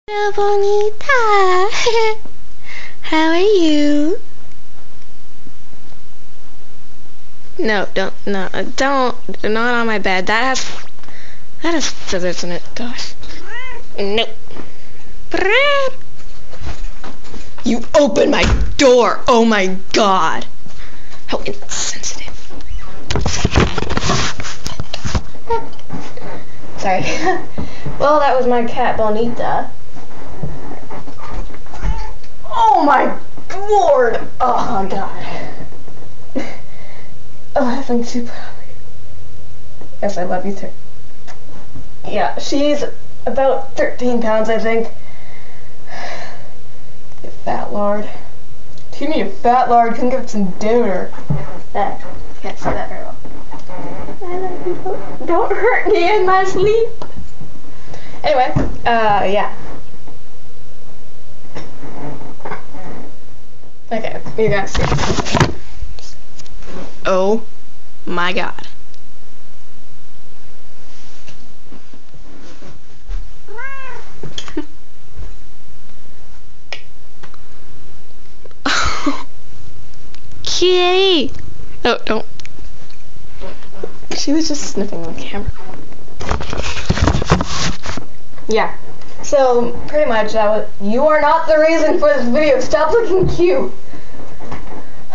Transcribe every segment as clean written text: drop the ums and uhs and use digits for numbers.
Hello, Bonita. How are you? No, not on my bed. That has feathers in it. Gosh. Nope. You opened my door. Oh my God. How insensitive. Sorry. Well, that was my cat, Bonita. Oh my Lord! Oh God. Oh, I think super hungry. Yes, I love you too. Yeah, she's about 13 pounds, I think. You fat lard. You need a fat lard, come get some dinner. Can't say that very well. I love you. Don't hurt me in my sleep. Anyway, yeah. Okay, you guys see. Oh my God. Kitty! Oh, don't. She was just sniffing the camera. Yeah. So, pretty much, you are not the reason for this video. Stop looking cute.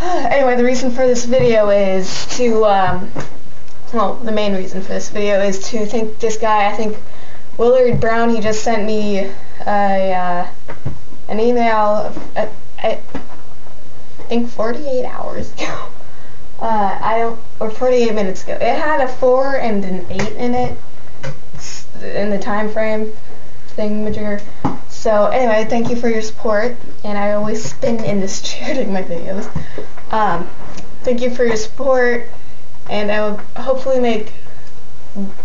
Anyway, the reason for this video is to, well, the main reason for this video is to thank this guy. I think Willard Brown, he just sent me an email, I think 48 hours ago. Or 48 minutes ago. It had a 4 and an 8 in it, in the time frame thingamajigger. So anyway, thank you for your support, and I always spin in this chair during my videos. Thank you for your support, and I will hopefully make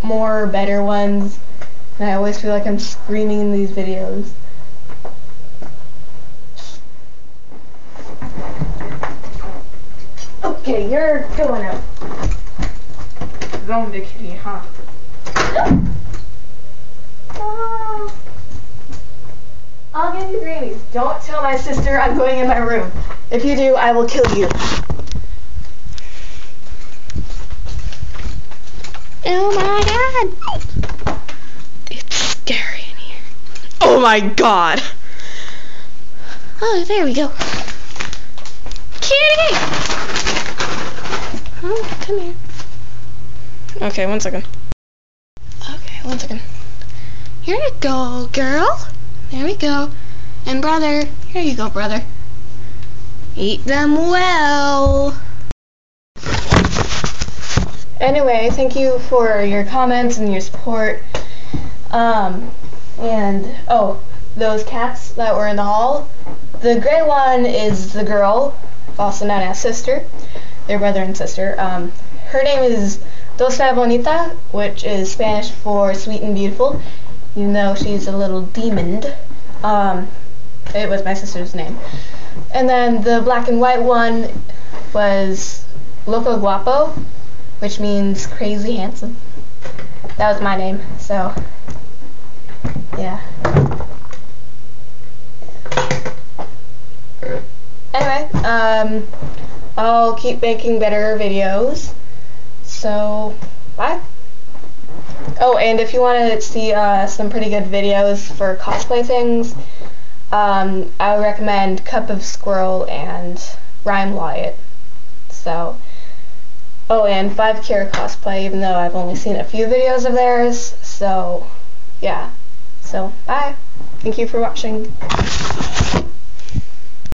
more better ones, and I always feel like I'm screaming in these videos. Okay, you're going out. Zombie kitty, huh? Oh. I'll give you greenies. Don't tell my sister I'm going in my room. If you do, I will kill you. Oh my God. It's scary in here. Oh my God. Oh, there we go. Kitty! Oh, come here. Okay, 1 second. Okay, 1 second. Here you go, girl. There we go. And brother, here you go, brother. Eat them well. Anyway, thank you for your comments and your support. And, oh, those cats that were in the hall. The gray one is the girl, also known as sister. They're brother and sister. Her name is Dulce Bonita, which is Spanish for sweet and beautiful, even though she's a little demon. It was my sister's name. And then the black and white one was Loco Guapo, which means crazy handsome. That was my name, so yeah. Anyway, I'll keep making better videos. So, bye. Oh, and if you want to see some pretty good videos for cosplay things, I would recommend Cup of Squirrel and Rhyme Wyatt. So, oh, and 5Kira Cosplay, even though I've only seen a few videos of theirs. So, yeah. So, bye. Thank you for watching.